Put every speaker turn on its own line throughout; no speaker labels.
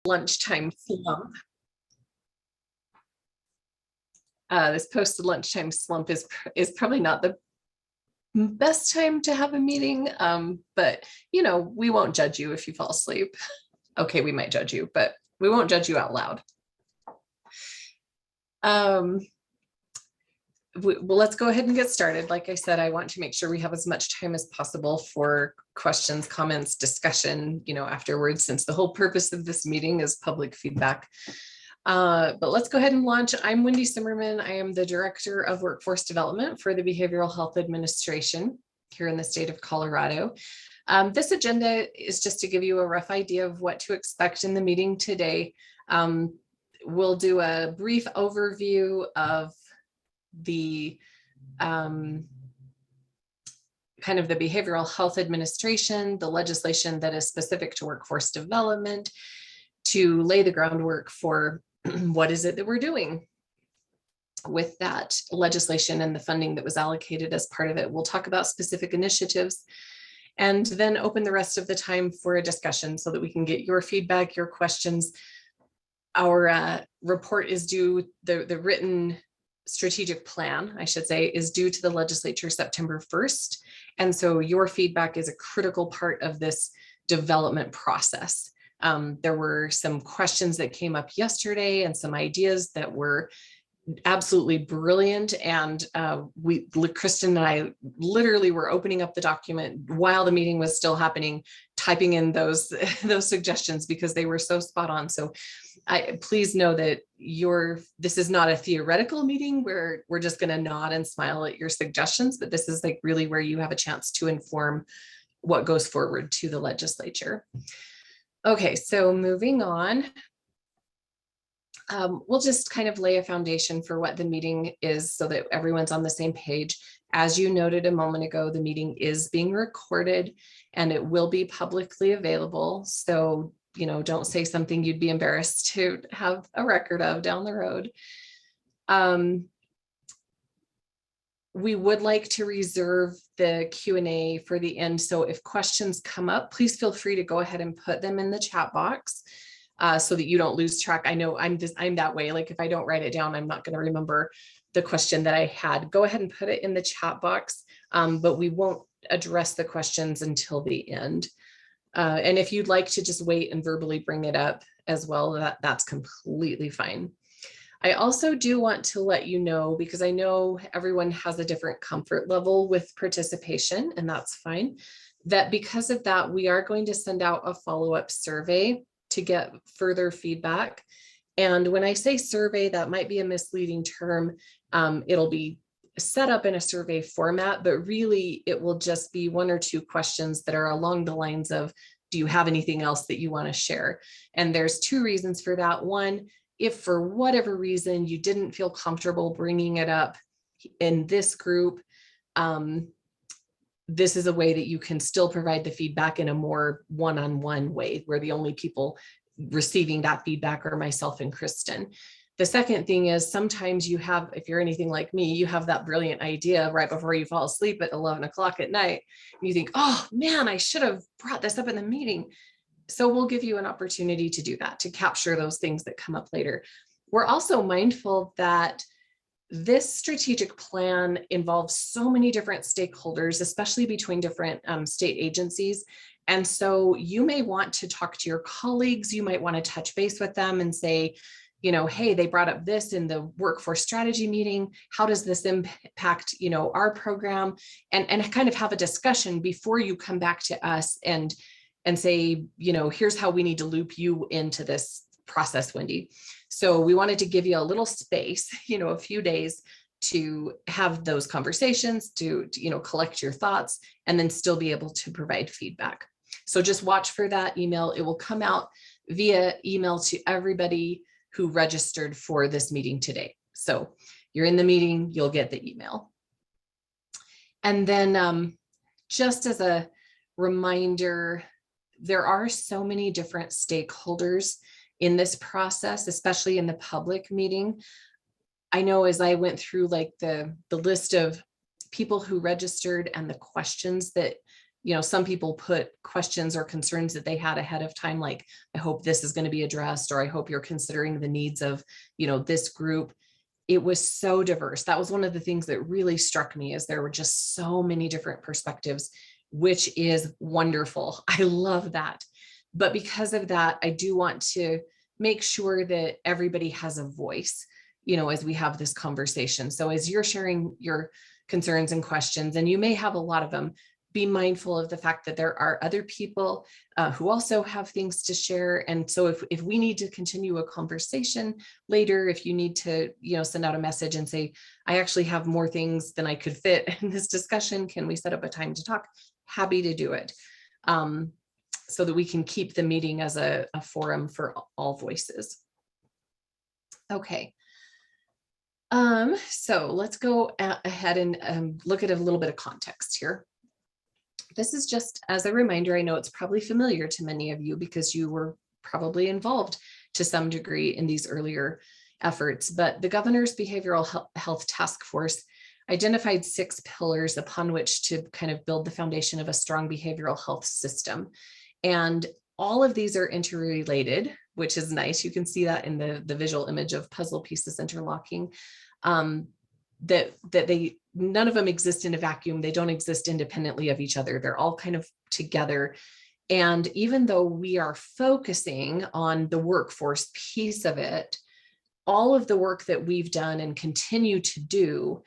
lunchtime slump. This posted lunchtime slump is probably not the best time to have a meeting, but we won't judge you if you fall asleep. Okay, we might judge you, but we won't judge you out loud. Well, let's go ahead and get started. Like I said, I want to make sure we have as much time as possible for questions, comments, discussion, afterwards, since the whole purpose of this meeting is public feedback. But let's go ahead and launch. I'm Wendy Simmerman. I am the Director of Workforce Development for the Behavioral Health Administration here in the state of Colorado. This agenda is just to give you a rough idea of what to expect in the meeting today. We'll do a brief overview of the kind of the Behavioral Health Administration, the legislation that is specific to workforce development, to lay the groundwork for what is it that we're doing with that legislation and the funding that was allocated as part of it. We'll talk about specific initiatives and then open the rest of the time for a discussion so that we can get your feedback, your questions. Our report is due, the written strategic plan, I should say, is due to the legislature September 1st. And so your feedback is a critical part of this development process. There were some questions that came up yesterday and some ideas that were absolutely brilliant. And Kristen and I literally were opening up the document while the meeting was still happening, typing in those suggestions because they were so spot on. So please know that this is not a theoretical meeting where we're just going to nod and smile at your suggestions, but this is like really where you have a chance to inform what goes forward to the legislature. Okay, so moving on. We'll just kind of lay a foundation for what the meeting is so that everyone's on the same page. As you noted a moment ago, the meeting is being recorded and it will be publicly available. So, don't say something you'd be embarrassed to have a record of down the road. We would like to reserve the Q&A for the end. So if questions come up, please feel free to go ahead and put them in the chat box. So that you don't lose track. I know I'm that way. Like if I don't write it down, I'm not going to remember the question that I had. Go ahead and put it in the chat box, but we won't address the questions until the end. And if you'd like to just wait and verbally bring it up as well, that's completely fine. I also do want to let you know, because I know everyone has a different comfort level with participation, and that's fine, that because of that, we are going to send out a follow-up survey to get further feedback. And when I say survey, that might be a misleading term. It'll be set up in a survey format, but really it will just be one or two questions that are along the lines of, do you have anything else that you want to share? And there's two reasons for that. One, if for whatever reason you didn't feel comfortable bringing it up in this group, this is a way that you can still provide the feedback in a more one-on-one way, where the only people receiving that feedback are myself and Kristen. The second thing is sometimes you have, if you're anything like me, you have that brilliant idea right before you fall asleep at 11 o'clock at night. And you think, oh man, I should have brought this up in the meeting. So we'll give you an opportunity to do that, to capture those things that come up later. We're also mindful that this strategic plan involves so many different stakeholders, especially between different state agencies. And so you may want to talk to your colleagues. You might want to touch base with them and say, hey, they brought up this in the workforce strategy meeting. How does this impact, our program? And kind of have a discussion before you come back to us and say, here's how we need to loop you into this process, Wendy. So we wanted to give you a little space, a few days to have those conversations, to collect your thoughts, and then still be able to provide feedback. So just watch for that email. It will come out via email to everybody who registered for this meeting today. So you're in the meeting, you'll get the email. And then just as a reminder, there are so many different stakeholders in this process, especially in the public meeting. I know as I went through like the list of people who registered and the questions that some people put questions or concerns that they had ahead of time, like, I hope this is going to be addressed, or I hope you're considering the needs of, this group. It was so diverse. That was one of the things that really struck me, is there were just so many different perspectives, which is wonderful. I love that. But because of that, I do want to make sure that everybody has a voice, as we have this conversation. So as you're sharing your concerns and questions, and you may have a lot of them, be mindful of the fact that there are other people who also have things to share. And so if we need to continue a conversation later, if you need to, send out a message and say, I actually have more things than I could fit in this discussion, can we set up a time to talk? Happy to do it. So that we can keep the meeting as a forum for all voices. Okay. So let's go ahead and look at a little bit of context here. This is just as a reminder. I know it's probably familiar to many of you because you were probably involved to some degree in these earlier efforts, but the Governor's Behavioral Health Task Force identified 6 pillars upon which to kind of build the foundation of a strong behavioral health system. And all of these are interrelated, which is nice. You can see that in the visual image of puzzle pieces interlocking. None of them exist in a vacuum. They don't exist independently of each other. They're all kind of together. And even though we are focusing on the workforce piece of it, all of the work that we've done and continue to do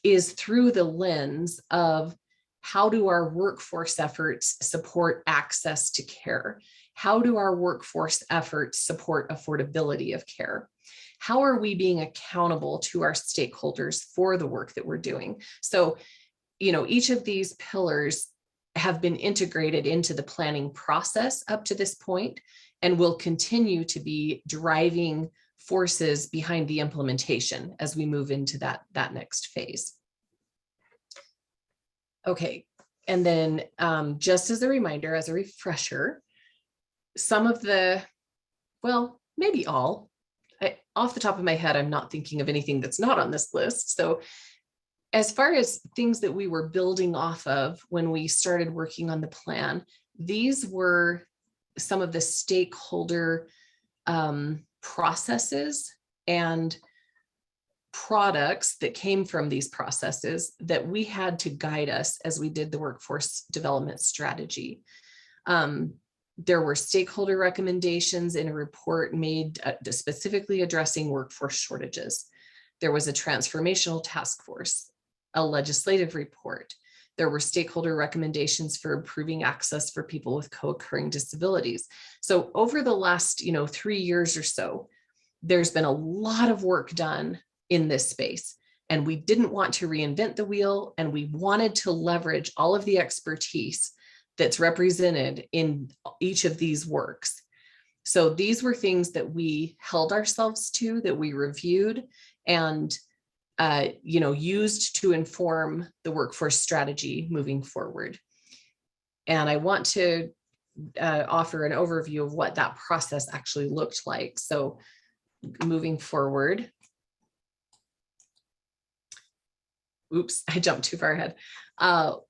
is through the lens of, how do our workforce efforts support access to care? How do our workforce efforts support affordability of care? How are we being accountable to our stakeholders for the work that we're doing? So, each of these pillars have been integrated into the planning process up to this point, and will continue to be driving forces behind the implementation as we move into that next phase. Okay, and then just as a reminder, as a refresher, some of the, well, maybe all, off the top of my head, I'm not thinking of anything that's not on this list. So as far as things that we were building off of when we started working on the plan, these were some of the stakeholder processes and products that came from these processes that we had to guide us as we did the workforce development strategy. There were stakeholder recommendations in a report made specifically addressing workforce shortages. There was a transformational task force, a legislative report. There were stakeholder recommendations for improving access for people with co-occurring disabilities. So over the last 3 years or so, there's been a lot of work done in this space, and we didn't want to reinvent the wheel, and we wanted to leverage all of the expertise that's represented in each of these works. So these were things that we held ourselves to, that we reviewed and used to inform the workforce strategy moving forward. And I want to offer an overview of what that process actually looked like. So moving forward. Oops, I jumped too far ahead.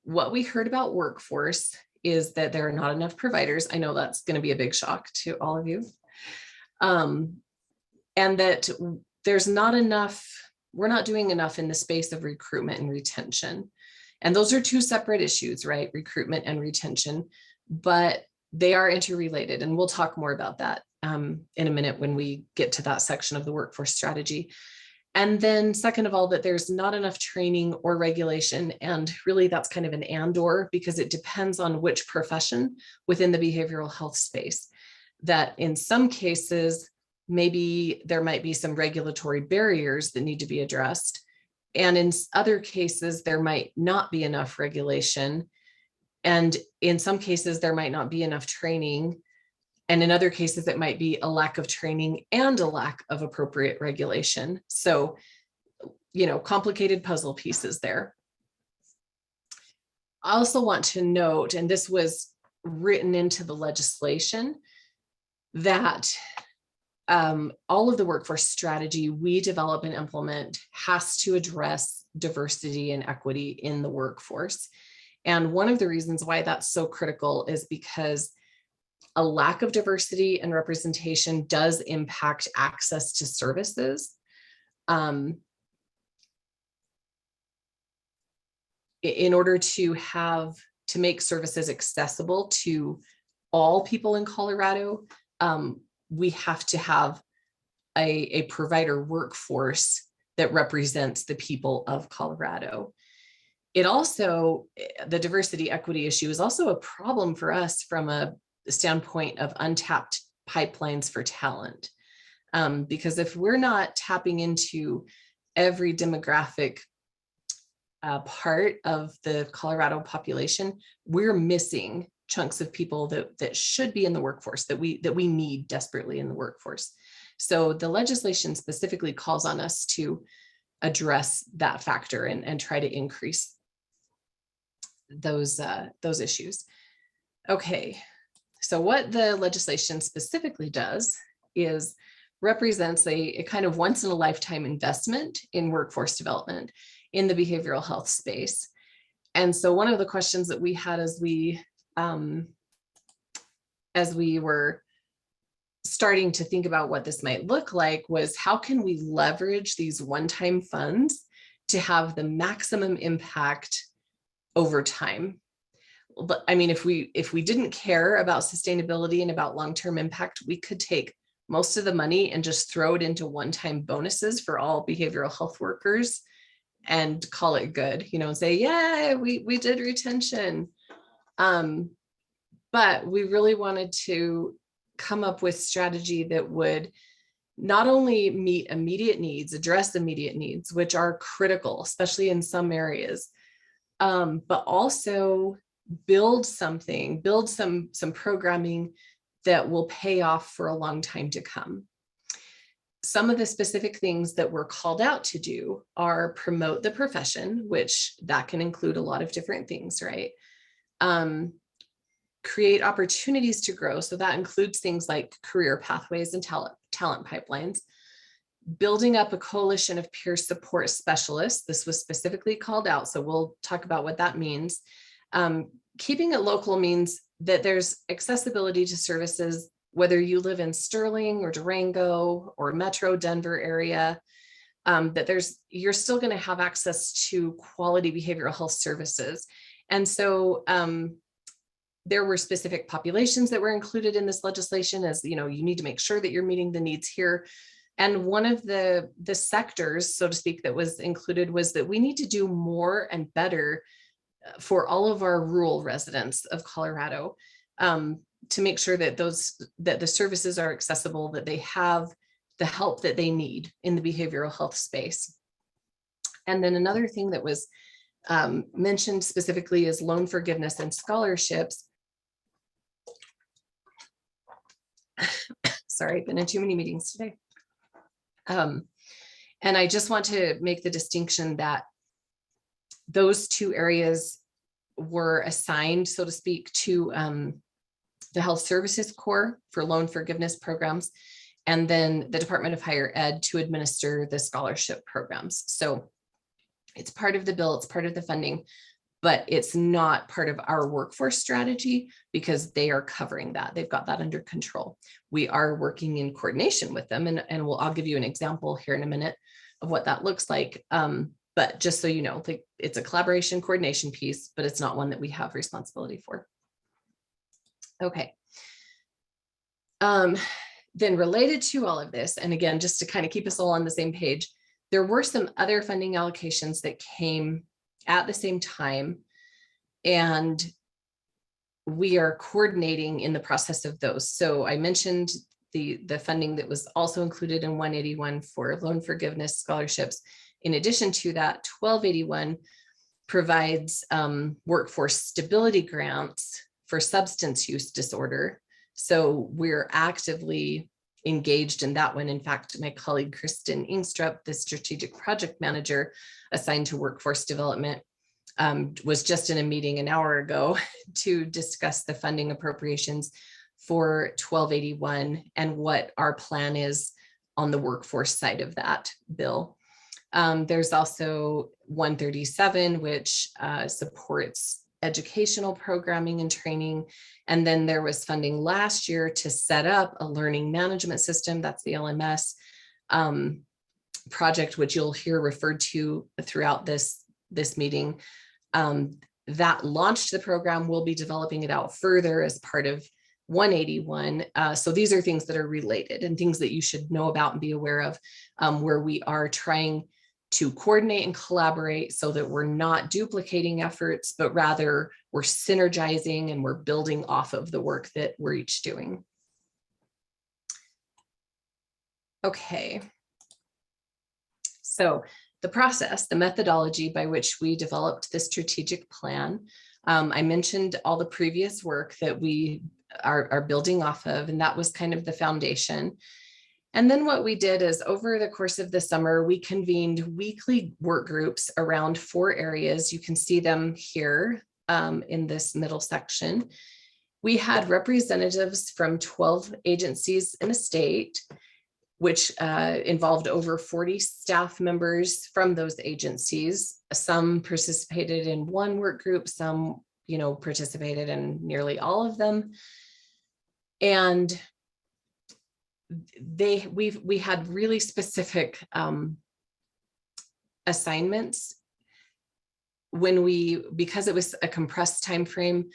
What we heard about workforce is that there are not enough providers. I know that's going to be a big shock to all of you. And that there's not enough, we're not doing enough in the space of recruitment and retention. And those are 2 separate issues, right? Recruitment and retention, but they are interrelated. And we'll talk more about that in a minute when we get to that section of the workforce strategy. And then second of all, that there's not enough training or regulation. And really that's kind of an and/or, because it depends on which profession within the behavioral health space. That in some cases, maybe there might be some regulatory barriers that need to be addressed. And in other cases, there might not be enough regulation. And in some cases, there might not be enough training. And in other cases, it might be a lack of training and a lack of appropriate regulation. So, complicated puzzle pieces there. I also want to note, and this was written into the legislation, that all of the workforce strategy we develop and implement has to address diversity and equity in the workforce. And one of the reasons why that's so critical is because a lack of diversity and representation does impact access to services. In order to make services accessible to all people in Colorado, we have to have a provider workforce that represents the people of Colorado. It also, the diversity equity issue is also a problem for us from a standpoint of untapped pipelines for talent. Because if we're not tapping into every demographic part of the Colorado population, we're missing chunks of people that should be in the workforce, that we need desperately in the workforce. So the legislation specifically calls on us to address that factor and try to increase those issues. Okay, so what the legislation specifically does is represents a kind of once in a lifetime investment in workforce development in the behavioral health space. And so one of the questions that we had as we were starting to think about what this might look like was, how can we leverage these one-time funds to have the maximum impact over time? But I mean, if we didn't care about sustainability and about long-term impact, we could take most of the money and just throw it into one-time bonuses for all behavioral health workers and call it good, and say, yeah, we did retention. But we really wanted to come up with strategy that would not only meet immediate needs, address immediate needs, which are critical, especially in some areas, but also build some programming that will pay off for a long time to come. Some of the specific things that we're called out to do are promote the profession, which that can include a lot of different things, right? Create opportunities to grow. So that includes things like career pathways and talent pipelines. Building up a coalition of peer support specialists. This was specifically called out, so we'll talk about what that means. Keeping it local means that there's accessibility to services, whether you live in Sterling or Durango or Metro Denver area, that you're still going to have access to quality behavioral health services. And so there were specific populations that were included in this legislation, as you need to make sure that you're meeting the needs here. And one of the sectors, so to speak, that was included was that we need to do more and better for all of our rural residents of Colorado, to make sure that the services are accessible, that they have the help that they need in the behavioral health space. And then another thing that was mentioned specifically is loan forgiveness and scholarships. Sorry, I've been in too many meetings today. And I just want to make the distinction that those two areas were assigned, so to speak, to the Health Services Corps for loan forgiveness programs, and then the Department of Higher Ed to administer the scholarship programs. So it's part of the bill, it's part of the funding, but it's not part of our workforce strategy because they are covering that. They've got that under control. We are working in coordination with them, and I'll give you an example here in a minute of what that looks like. But just so you know, it's a collaboration coordination piece, but it's not one that we have responsibility for. Okay. Then related to all of this, and again, just to kind of keep us all on the same page, there were some other funding allocations that came at the same time, and we are coordinating in the process of those. So I mentioned the funding that was also included in 181 for loan forgiveness scholarships. In addition to that, 1281 provides workforce stability grants for substance use disorder. So we're actively engaged in that one. In fact, my colleague Kristen Ingstrup, the strategic project manager assigned to workforce development, was just in a meeting an hour ago to discuss the funding appropriations for 1281 and what our plan is on the workforce side of that bill. There's also 137, which supports educational programming and training. And then there was funding last year to set up a learning management system, that's the LMS project, which you'll hear referred to throughout this meeting. That launched the program. We'll be developing it out further as part of 181. So these are things that are related and things that you should know about and be aware of, where we are trying to coordinate and collaborate so that we're not duplicating efforts, but rather we're synergizing and we're building off of the work that we're each doing. Okay. So the process, the methodology by which we developed the strategic plan, I mentioned all the previous work that we are building off of, and that was kind of the foundation. And then what we did is over the course of the summer, we convened weekly work groups around 4 areas. You can see them here in this middle section. We had representatives from 12 agencies in the state, which involved over 40 staff members from those agencies. Some participated in one work group, some, participated in nearly all of them. And we had really specific assignments because it was a compressed time frame.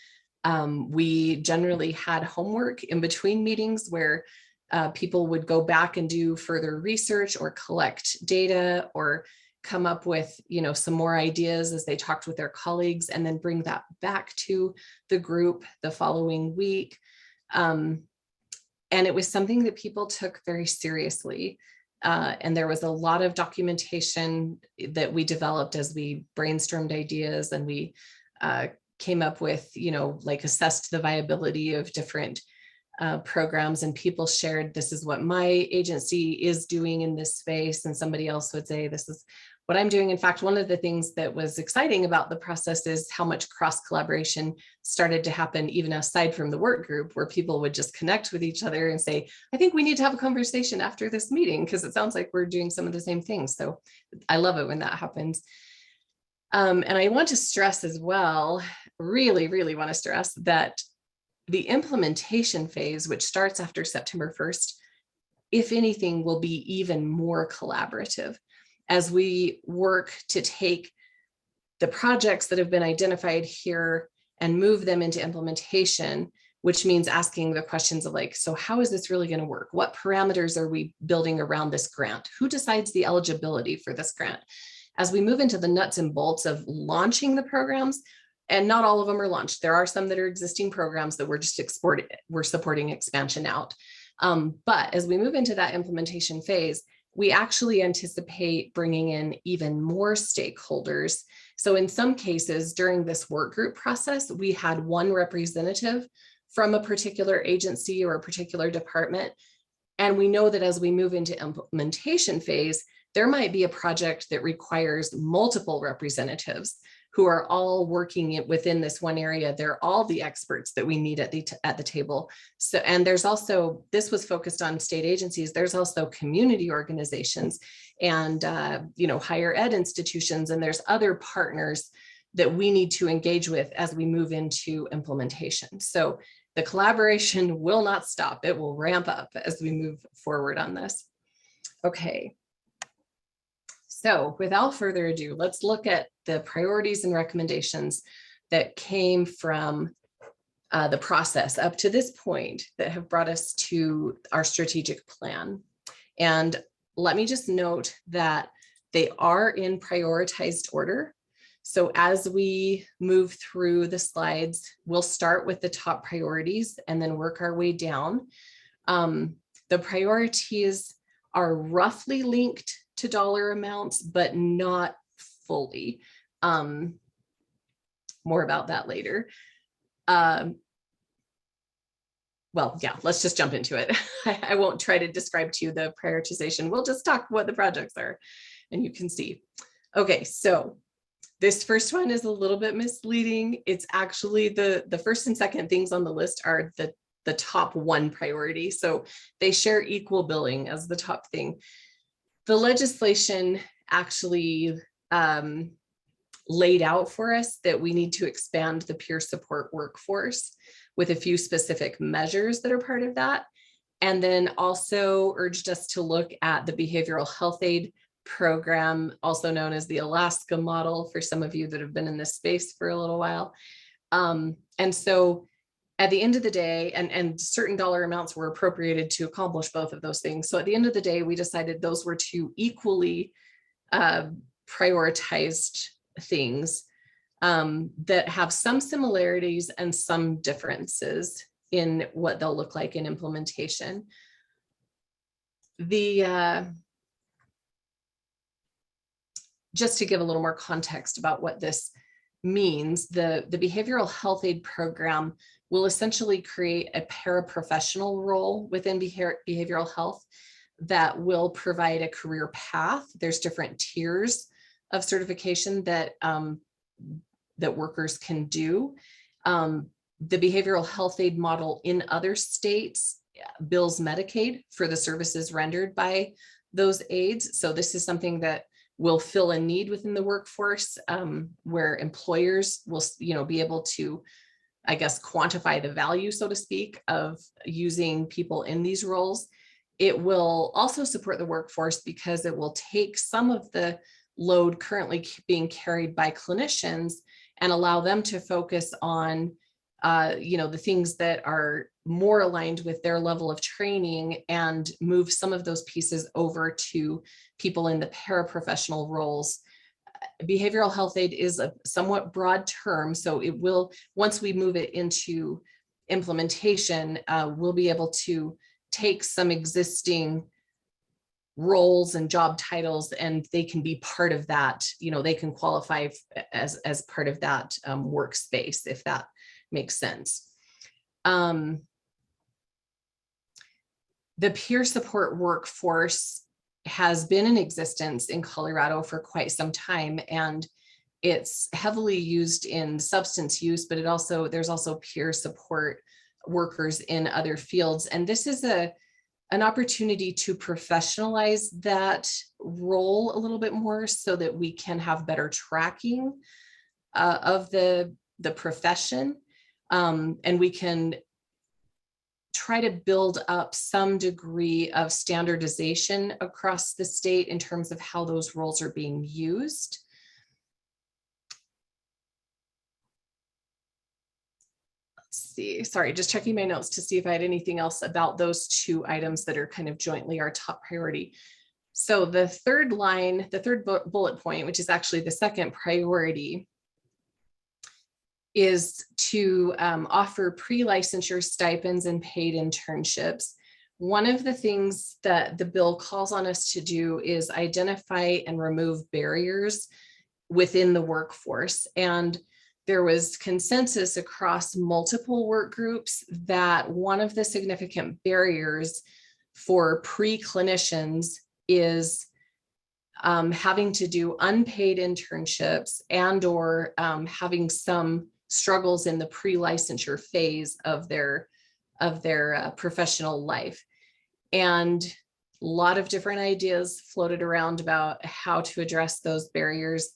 We generally had homework in between meetings where people would go back and do further research or collect data or come up with, some more ideas as they talked with their colleagues, and then bring that back to the group the following week. And it was something that people took very seriously. And there was a lot of documentation that we developed as we brainstormed ideas, and we came up with, assessed the viability of different programs, and people shared, this is what my agency is doing in this space. And somebody else would say, this is what I'm doing. In fact, one of the things that was exciting about the process is how much cross collaboration started to happen even aside from the work group, where people would just connect with each other and say, I think we need to have a conversation after this meeting because it sounds like we're doing some of the same things. So I love it when that happens. And I want to stress as well, really, really want to stress that the implementation phase, which starts after September 1st, if anything, will be even more collaborative as we work to take the projects that have been identified here and move them into implementation, which means asking the questions of so how is this really going to work? What parameters are we building around this grant? Who decides the eligibility for this grant? As we move into the nuts and bolts of launching the programs, and not all of them are launched. There are some that are existing programs that we're just we're supporting expansion out. But as we move into that implementation phase, we actually anticipate bringing in even more stakeholders. So in some cases during this work group process, we had one representative from a particular agency or a particular department. And we know that as we move into implementation phase, there might be a project that requires multiple representatives who are all working within this one area. They're all the experts that we need at the table. So, and there's also, this was focused on state agencies. There's also community organizations and higher ed institutions, and there's other partners that we need to engage with as we move into implementation. So the collaboration will not stop. It will ramp up as we move forward on this. Okay. So without further ado, let's look at the priorities and recommendations that came from the process up to this point that have brought us to our strategic plan. And let me just note that they are in prioritized order. So as we move through the slides, we'll start with the top priorities and then work our way down. The priorities are roughly linked to dollar amounts, but not fully. More about that later. Well, yeah, let's just jump into it. I won't try to describe to you the prioritization. We'll just talk what the projects are and you can see. Okay, so this first one is a little bit misleading. It's actually the first and second things on the list are the top one priority. So they share equal billing as the top thing. The legislation actually laid out for us that we need to expand the peer support workforce with a few specific measures that are part of that. And then also urged us to look at the behavioral health aid program, also known as the Alaska model, for some of you that have been in this space for a little while. And so at the end of the day, and certain dollar amounts were appropriated to accomplish both of those things. So at the end of the day, we decided those were two equally prioritized things that have some similarities and some differences in what they'll look like in implementation. Just to give a little more context about what this means, the behavioral health aid program will essentially create a paraprofessional role within behavioral health that will provide a career path. There's different tiers of certification that that workers can do. The behavioral health aid model in other states bills Medicaid for the services rendered by those aides. So this is something that will fill a need within the workforce, where employers will, be able to, I guess, quantify the value, so to speak, of using people in these roles. It will also support the workforce because it will take some of the load currently being carried by clinicians and allow them to focus on the things that are more aligned with their level of training, and move some of those pieces over to people in the paraprofessional roles. Behavioral health aid is a somewhat broad term, so it will, once we move it into implementation, we'll be able to take some existing roles and job titles, and they can be part of that. They can qualify as part of that workspace, if that makes sense. The peer support workforce has been in existence in Colorado for quite some time, and it's heavily used in substance use, but there's also peer support workers in other fields. And this is an opportunity to professionalize that role a little bit more so that we can have better tracking of the profession. And we can try to build up some degree of standardization across the state in terms of how those roles are being used. Let's see, sorry, just checking my notes to see if I had anything else about those two items that are kind of jointly our top priority. So the third line, the third bullet point, which is actually the second priority, is to offer pre-licensure stipends and paid internships. One of the things that the bill calls on us to do is identify and remove barriers within the workforce. And there was consensus across multiple work groups that one of the significant barriers for pre-clinicians is having to do unpaid internships and/or having some struggles in the pre-licensure phase of their professional life. And a lot of different ideas floated around about how to address those barriers.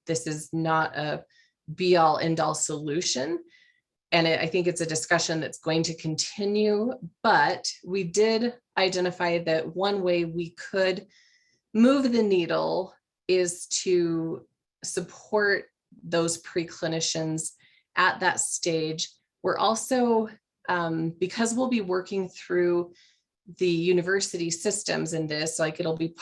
This is not a be-all end-all solution, and I think it's a discussion that's going to continue, but we did identify that one way we could move the needle is to support those pre-clinicians at that stage. We're also, because we'll be working through the university systems in this, like it'll be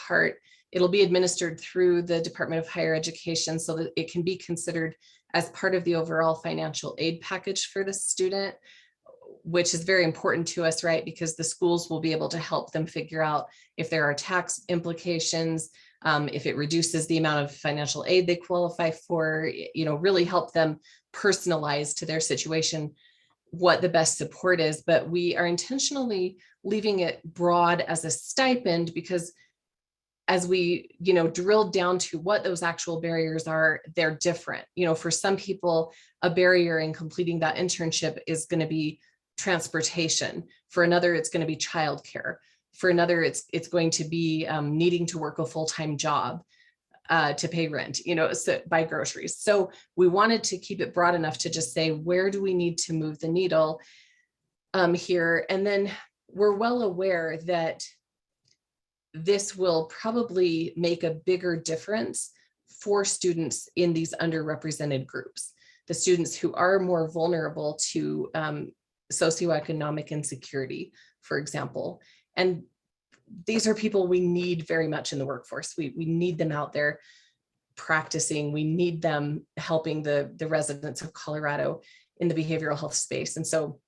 administered through the Department of Higher Education so that it can be considered as part of the overall financial aid package for the student, which is very important to us, right? Because the schools will be able to help them figure out if there are tax implications, if it reduces the amount of financial aid they qualify for, really help them personalize to their situation what the best support is. But we are intentionally leaving it broad as a stipend because as we, drill down to what those actual barriers are, they're different. For some people, a barrier in completing that internship is going to be transportation. For another, it's going to be childcare. For another, it's going to be needing to work a full-time job. to pay rent, so buy groceries. So we wanted to keep it broad enough to just say, where do we need to move the needle here? And then we're well aware that this will probably make a bigger difference for students in these underrepresented groups, the students who are more vulnerable to socioeconomic insecurity, for example. And these are people we need very much in the workforce. We need them out there practicing. We need them helping the residents of Colorado in the behavioral health space. And so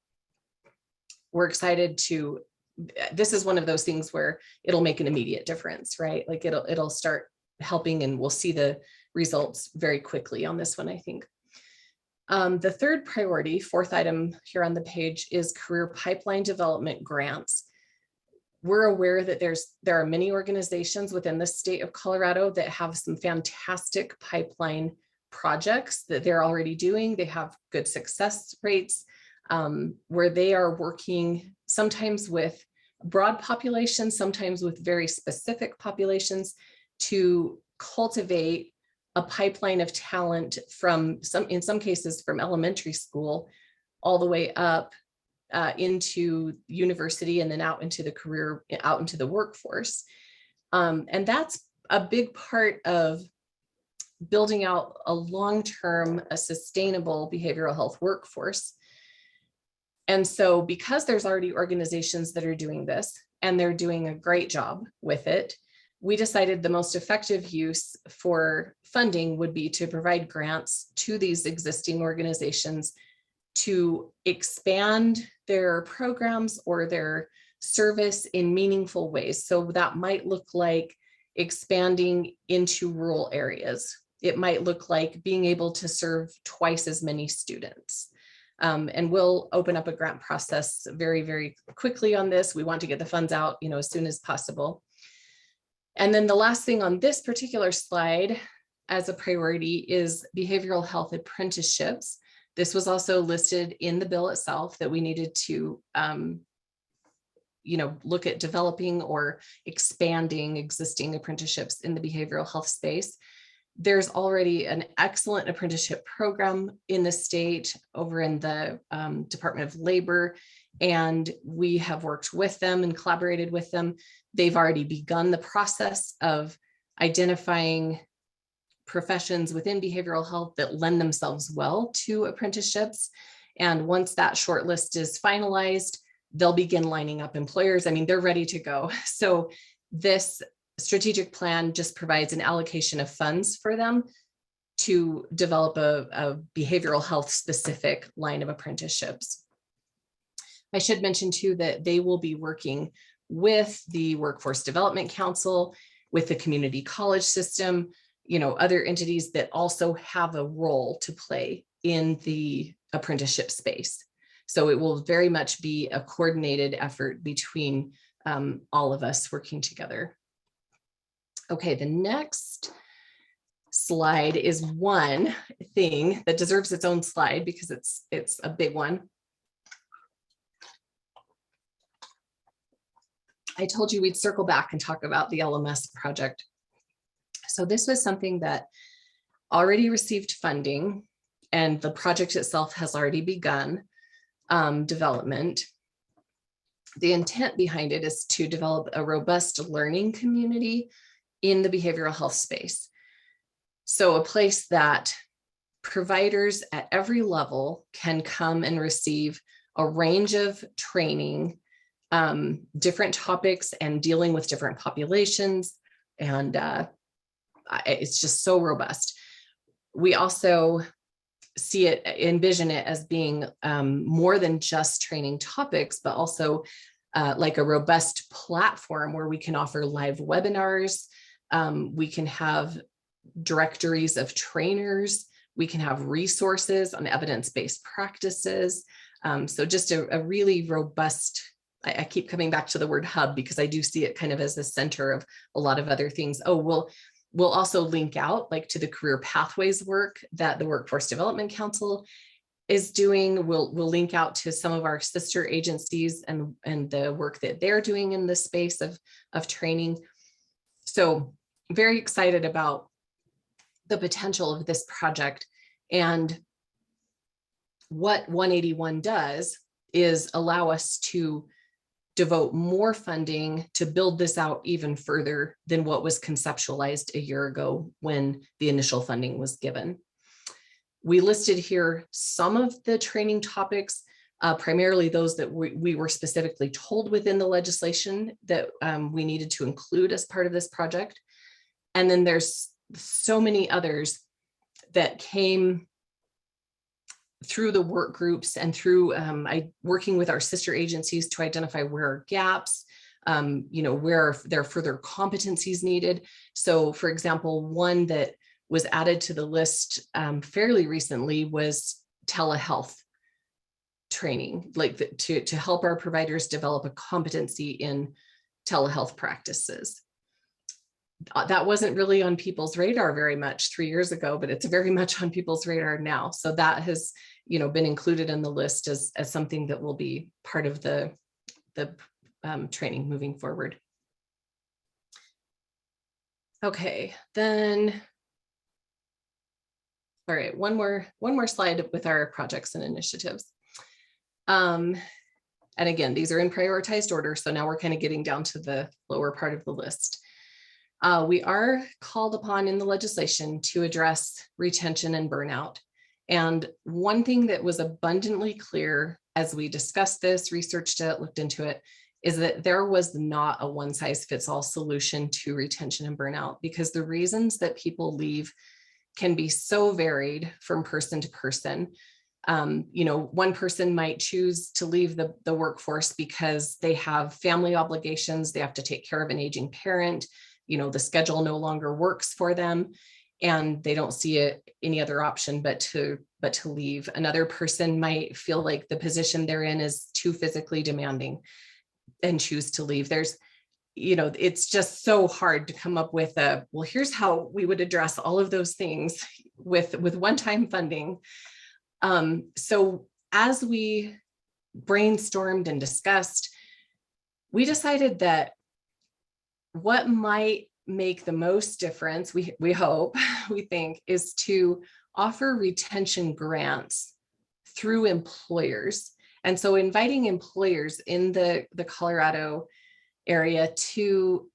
we're excited to, this is one of those things where it'll make an immediate difference, right? Like it'll start helping, and we'll see the results very quickly on this one, I think. The third priority, fourth item here on the page, is career pipeline development grants. We're aware that there are many organizations within the state of Colorado that have some fantastic pipeline projects that they're already doing. They have good success rates where they are working sometimes with broad populations, sometimes with very specific populations, to cultivate a pipeline of talent from in some cases from elementary school all the way up into university and then out into the career, out into the workforce. And that's a big part of building out a long-term, a sustainable behavioral health workforce. And so because there's already organizations that are doing this and they're doing a great job with it, we decided the most effective use for funding would be to provide grants to these existing organizations to expand their programs or their service in meaningful ways. So that might look like expanding into rural areas. It might look like being able to serve twice as many students. And we'll open up a grant process very, very quickly on this. We want to get the funds out, as soon as possible. And then the last thing on this particular slide as a priority is behavioral health apprenticeships. This was also listed in the bill itself that we needed to, look at developing or expanding existing apprenticeships in the behavioral health space. There's already an excellent apprenticeship program in the state over in the Department of Labor, and we have worked with them and collaborated with them. They've already begun the process of identifying professions within behavioral health that lend themselves well to apprenticeships. And once that short list is finalized, they'll begin lining up employers. I mean, they're ready to go. So this strategic plan just provides an allocation of funds for them to develop a behavioral health specific line of apprenticeships. I should mention too that they will be working with the Workforce Development Council, with the community college system, other entities that also have a role to play in the apprenticeship space. So it will very much be a coordinated effort between all of us working together. Okay, the next slide is one thing that deserves its own slide because it's a big one. I told you we'd circle back and talk about the LMS project. So this was something that already received funding, and the project itself has already begun development. The intent behind it is to develop a robust learning community in the behavioral health space. So a place that providers at every level can come and receive a range of training, different topics and dealing with different populations. And it's just so robust. We also envision it as being more than just training topics, but also like a robust platform where we can offer live webinars. We can have directories of trainers. We can have resources on evidence-based practices. So just a really robust, I keep coming back to the word hub because I do see it kind of as the center of a lot of other things. Oh, we'll also link out like to the career pathways work that the Workforce Development Council is doing. We'll link out to some of our sister agencies and the work that they're doing in the space of training. So very excited about the potential of this project. And what 181 does is allow us to devote more funding to build this out even further than what was conceptualized a year ago when the initial funding was given. We listed here some of the training topics, primarily those that we were specifically told within the legislation that we needed to include as part of this project. And then there's so many others that came through the work groups and through working with our sister agencies to identify where are gaps, where there are further competencies needed. So for example, one that was added to the list fairly recently was telehealth training, like to help our providers develop a competency in telehealth practices. That wasn't really on people's radar very much 3 years ago, but it's very much on people's radar now. So that has, been included in the list as something that will be part of the training moving forward. Okay, then, all right, one more slide with our projects and initiatives. And again, these are in prioritized order. So now we're kind of getting down to the lower part of the list. We are called upon in the legislation to address retention and burnout. And one thing that was abundantly clear as we discussed this, researched it, looked into it, is that there was not a one-size-fits-all solution to retention and burnout, because the reasons that people leave can be so varied from person to person. One person might choose to leave the workforce because they have family obligations, they have to take care of an aging parent, the schedule no longer works for them, and they don't see any other option but to leave. Another person might feel like the position they're in is too physically demanding and choose to leave. There's, it's just so hard to come up with well, here's how we would address all of those things with one-time funding. So as we brainstormed and discussed, we decided that what might make the most difference, we hope, we think, is to offer retention grants through employers. And so inviting employers in the Colorado area to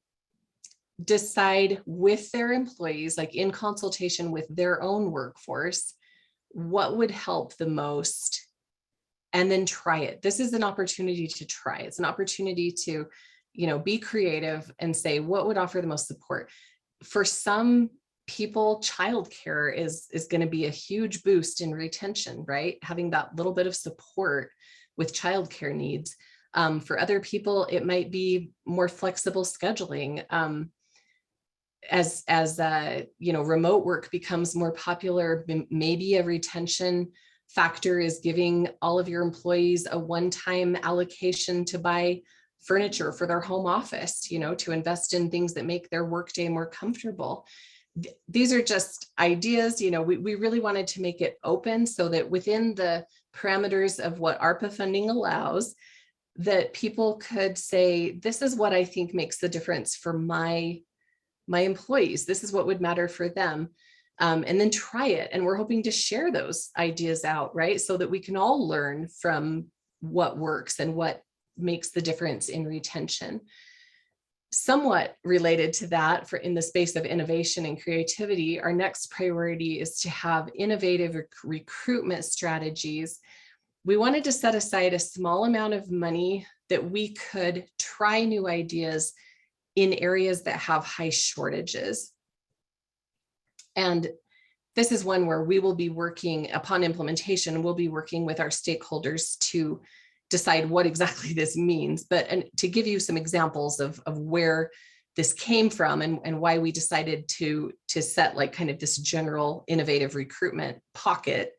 decide with their employees, like in consultation with their own workforce, what would help the most, and then try it. This is an opportunity to try. It's an opportunity to be creative and say, what would offer the most support? For some people, childcare is going to be a huge boost in retention, right? Having that little bit of support with childcare needs. For other people, it might be more flexible scheduling. As remote work becomes more popular, maybe a retention factor is giving all of your employees a one-time allocation to buy furniture for their home office, to invest in things that make their workday more comfortable. These are just ideas. We really wanted to make it open so that within the parameters of what ARPA funding allows, that people could say, this is what I think makes the difference for my employees. This is what would matter for them. And then try it. And we're hoping to share those ideas out, right? So that we can all learn from what works and what makes the difference in retention. Somewhat related to that, in the space of innovation and creativity, our next priority is to have innovative recruitment strategies. We wanted to set aside a small amount of money that we could try new ideas in areas that have high shortages. And this is one where we will be working upon implementation. We'll be working with our stakeholders to decide what exactly this means, and to give you some examples of where this came from and why we decided to set like kind of this general innovative recruitment pocket,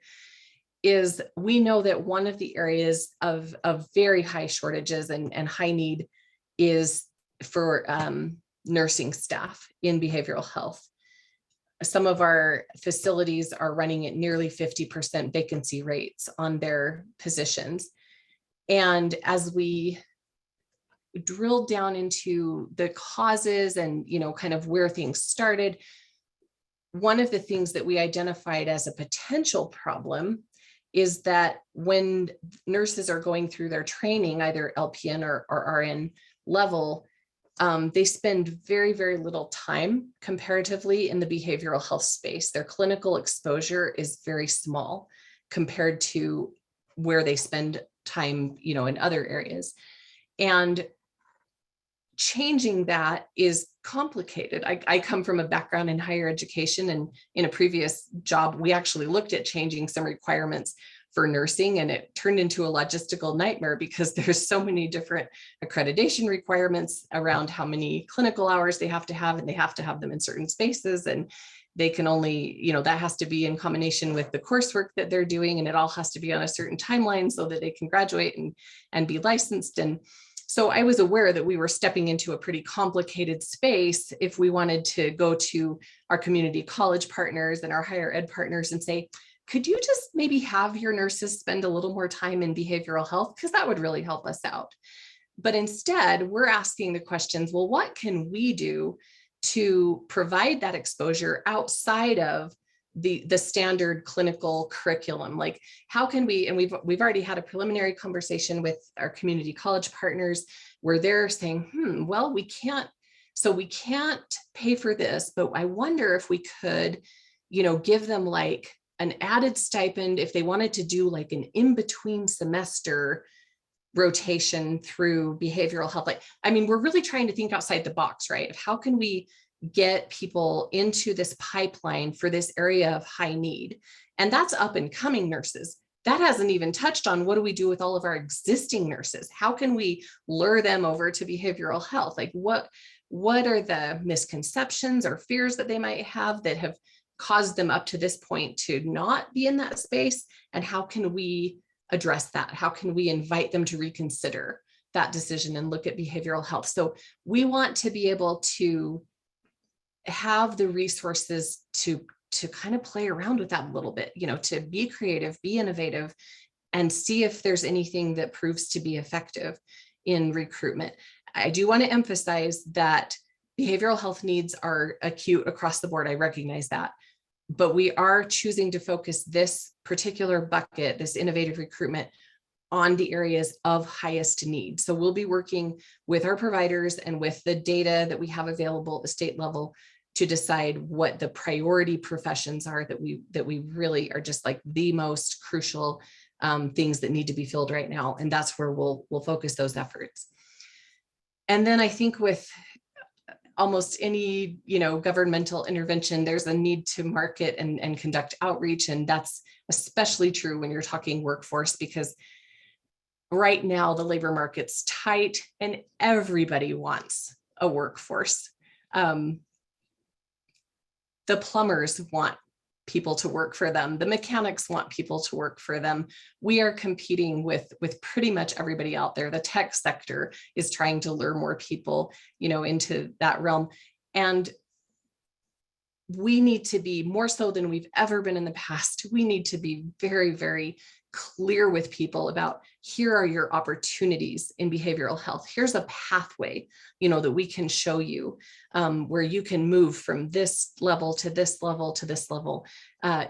is we know that one of the areas of very high shortages and high need is for nursing staff in behavioral health. Some of our facilities are running at nearly 50% vacancy rates on their positions. And as we drilled down into the causes and, kind of where things started, one of the things that we identified as a potential problem is that when nurses are going through their training, either LPN or RN level, they spend very, very little time comparatively in the behavioral health space. Their clinical exposure is very small compared to where they spend time, in other areas. And changing that is complicated. I come from a background in higher education, and in a previous job, we actually looked at changing some requirements for nursing, and it turned into a logistical nightmare because there's so many different accreditation requirements around how many clinical hours they have to have, and they have to have them in certain spaces, and they can only, that has to be in combination with the coursework that they're doing, and it all has to be on a certain timeline so that they can graduate and be licensed. And so I was aware that we were stepping into a pretty complicated space if we wanted to go to our community college partners and our higher ed partners and say, could you just maybe have your nurses spend a little more time in behavioral health? Because that would really help us out. But instead, we're asking the questions, well, what can we do to provide that exposure outside of the standard clinical curriculum? Like, how can we, and we've already had a preliminary conversation with our community college partners where they're saying, well, we can't pay for this, but I wonder if we could, give them like an added stipend if they wanted to do like an in-between semester rotation through behavioral health. We're really trying to think outside the box, right? Of how can we get people into this pipeline for this area of high need? And that's up and coming nurses. That hasn't even touched on what do we do with all of our existing nurses? How can we lure them over to behavioral health? Like what are the misconceptions or fears that they might have that have caused them up to this point to not be in that space? And how can we address that? How can we invite them to reconsider that decision and look at behavioral health? So we want to be able to have the resources to kind of play around with that a little bit, to be creative, be innovative, and see if there's anything that proves to be effective in recruitment. I do want to emphasize that behavioral health needs are acute across the board. I recognize that, but we are choosing to focus this particular bucket, this innovative recruitment, on the areas of highest need. So we'll be working with our providers and with the data that we have available at the state level to decide what the priority professions are that we really are just like the most crucial things that need to be filled right now. And that's where we'll focus those efforts. And then I think with almost any, governmental intervention, there's a need to market and conduct outreach. And that's especially true when you're talking workforce, because right now the labor market's tight and everybody wants a workforce. The plumbers want people to work for them. The mechanics want people to work for them. We are competing with pretty much everybody out there. The tech sector is trying to lure more people, into that realm. And we need to be more so than we've ever been in the past. We need to be very, very clear with people about, here are your opportunities in behavioral health. Here's a pathway, that we can show you where you can move from this level to this level to this level.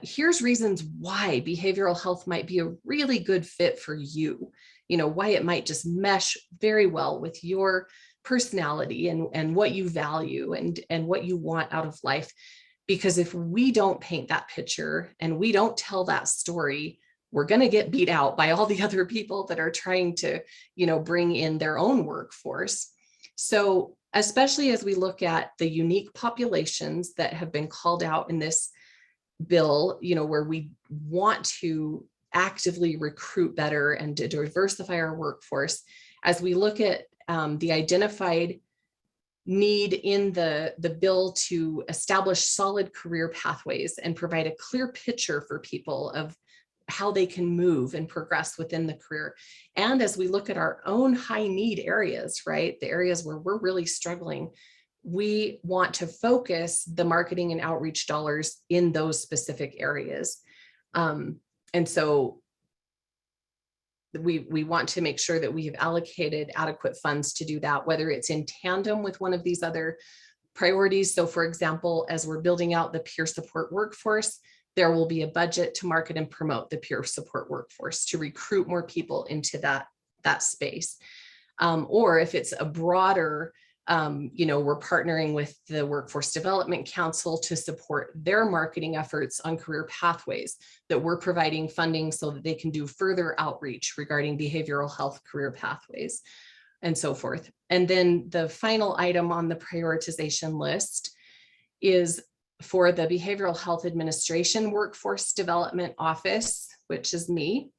Here's reasons why behavioral health might be a really good fit for you, why it might just mesh very well with your personality and what you value and what you want out of life. Because if we don't paint that picture and we don't tell that story, we're going to get beat out by all the other people that are trying to, bring in their own workforce. So especially as we look at the unique populations that have been called out in this bill, where we want to actively recruit better and to diversify our workforce, as we look at the identified need in the bill to establish solid career pathways and provide a clear picture for people of how they can move and progress within the career. And as we look at our own high need areas, right, the areas where we're really struggling, we want to focus the marketing and outreach dollars in those specific areas. And so we want to make sure that we have allocated adequate funds to do that, whether it's in tandem with one of these other priorities. So for example, as we're building out the peer support workforce, there will be a budget to market and promote the peer support workforce to recruit more people into that space. Or if it's a broader, we're partnering with the Workforce Development Council to support their marketing efforts on career pathways, that we're providing funding so that they can do further outreach regarding behavioral health career pathways and so forth. And then the final item on the prioritization list is for the Behavioral Health Administration Workforce Development Office, which is me,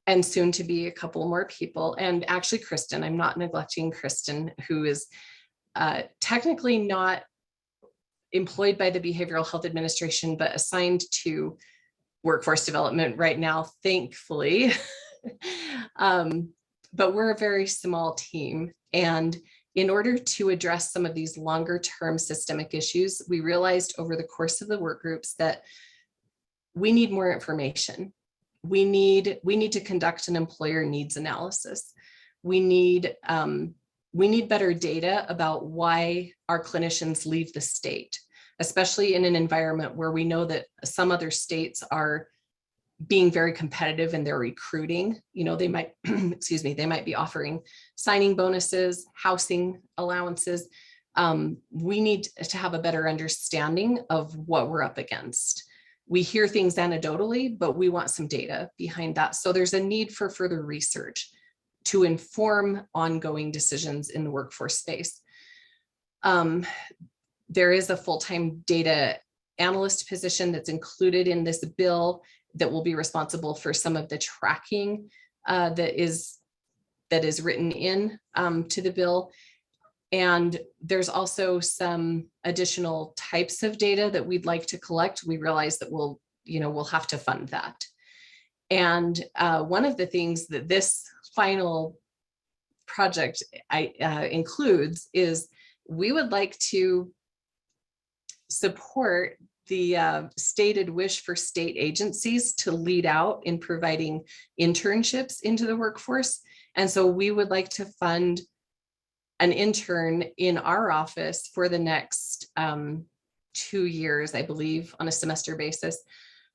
and soon to be a couple more people. And actually Kristen, I'm not neglecting Kristen, who is technically not employed by the Behavioral Health Administration, but assigned to workforce development right now, thankfully. But we're a very small team. And in order to address some of these longer term systemic issues, we realized over the course of the work groups that we need more information. We need to conduct an employer needs analysis. We need better data about why our clinicians leave the state, especially in an environment where we know that some other states are being very competitive in their recruiting. They might, they might be offering signing bonuses, housing allowances. We need to have a better understanding of what we're up against. We hear things anecdotally, but we want some data behind that. So there's a need for further research to inform ongoing decisions in the workforce space. There is a full-time data analyst position that's included in this bill that will be responsible for some of the tracking that is written in to the bill. And there's also some additional types of data that we'd like to collect. We realize that we'll have to fund that. And one of the things that this final project includes is we would like to support the stated wish for state agencies to lead out in providing internships into the workforce. And so we would like to fund an intern in our office for the next 2 years, I believe, on a semester basis,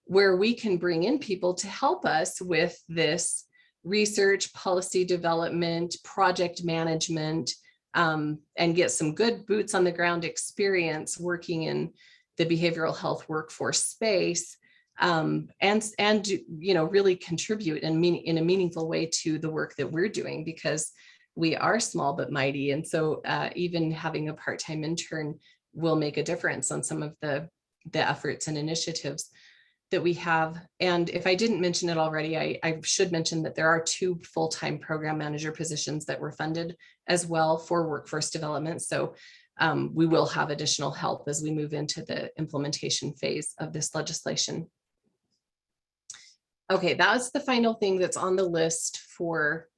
where we can bring in people to help us with this research, policy development, project management, and get some good boots on the ground experience working in the behavioral health workforce space, and really contribute in a meaningful way to the work that we're doing, because we are small but mighty. And so even having a part-time intern will make a difference on some of the efforts and initiatives that we have. And if I didn't mention it already, I should mention that there are 2 full-time program manager positions that were funded as well for workforce development. So we will have additional help as we move into the implementation phase of this legislation. Okay, that's the final thing that's on the list for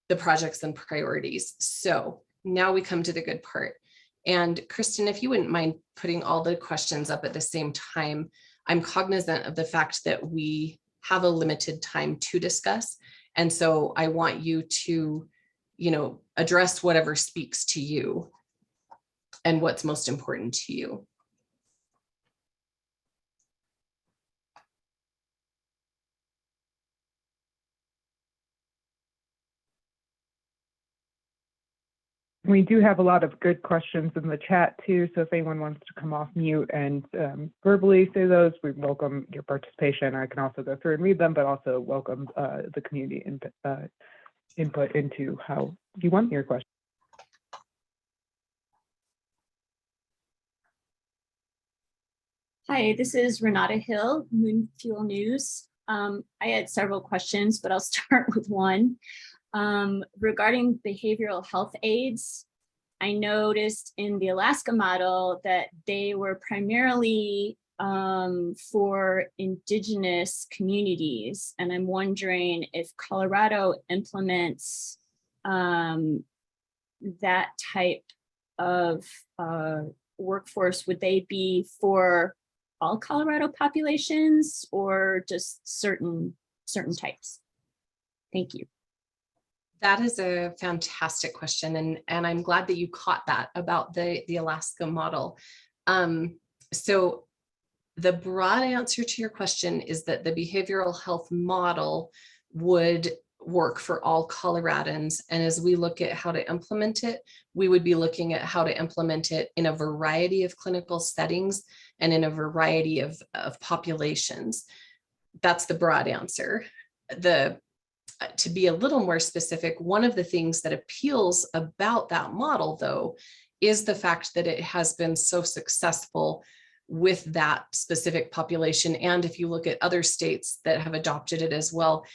the projects and priorities. So now we come to the good part. And Kristen, if you wouldn't mind putting all the questions up at the same time, I'm cognizant of the fact that we have a limited time to discuss. And so I want you to, address whatever speaks to you and what's most important to you.
We do have a lot of good questions in the chat too, so if anyone wants to come off mute and verbally say those, we welcome your participation. I can also go through and read them, but also welcome the community input into how you want your question.
Hi, this is Renata Hill, Moon Fuel News. I had several questions, but I'll start with one. Regarding behavioral health aids, I noticed in the Alaska model that they were primarily for indigenous communities. And I'm wondering if Colorado implements that type of workforce, would they be for all Colorado populations or just certain types? Thank you.
That is a fantastic question. And I'm glad that you caught that about the Alaska model. So the broad answer to your question is that the behavioral health model would work for all Coloradans. And as we look at how to implement it, we would be looking at how to implement it in a variety of clinical settings and in a variety of populations. That's the broad answer. To be a little more specific, one of the things that appeals about that model, though, is the fact that it has been so successful with that specific population. And if you look at other states that have adopted it as well,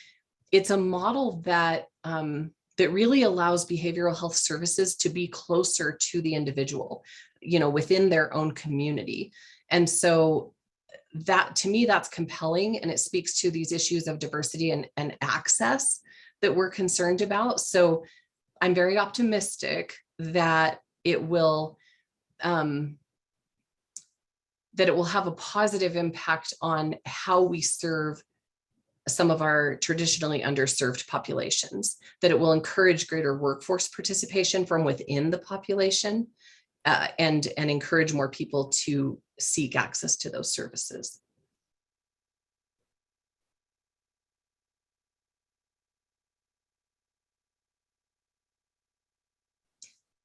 it's a model that that really allows behavioral health services to be closer to the individual, within their own community. And so that, to me, that's compelling, and it speaks to these issues of diversity and access that we're concerned about. So I'm very optimistic that it will have a positive impact on how we serve some of our traditionally underserved populations, that it will encourage greater workforce participation from within the population, and encourage more people to seek access to those services.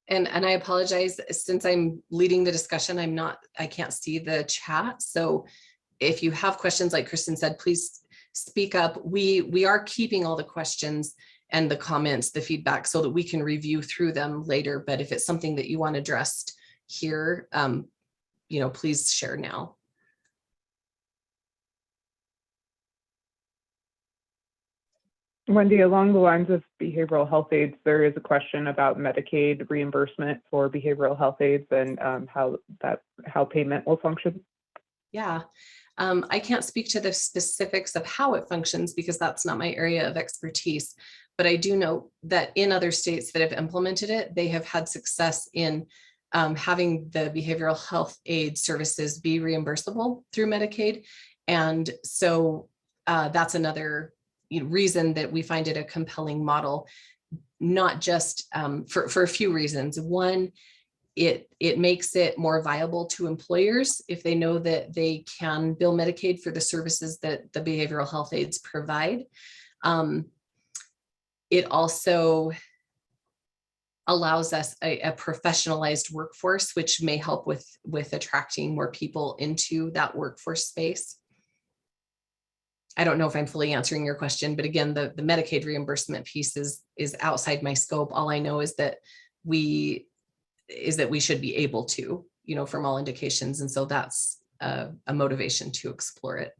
And I apologize, since I'm leading the discussion, I can't see the chat. So if you have questions, like Kristen said, please speak up. We are keeping all the questions and the comments, the feedback, so that we can review through them later. But if it's something that you want addressed here, please share now.
Wendy, along the lines of behavioral health aides, there is a question about Medicaid reimbursement for behavioral health aides and how payment will function.
Yeah, I can't speak to the specifics of how it functions because that's not my area of expertise, but I do know that in other states that have implemented it, they have had success in having the behavioral health aid services be reimbursable through Medicaid. And so that's another reason that we find it a compelling model, not just for a few reasons. One, it makes it more viable to employers if they know that they can bill Medicaid for the services that the behavioral health aides provide. It also allows us a professionalized workforce, which may help with attracting more people into that workforce space. I don't know if I'm fully answering your question, but again, the Medicaid reimbursement piece is outside my scope. All I know is that we should be able to, from all indications. And so that's a motivation to explore it.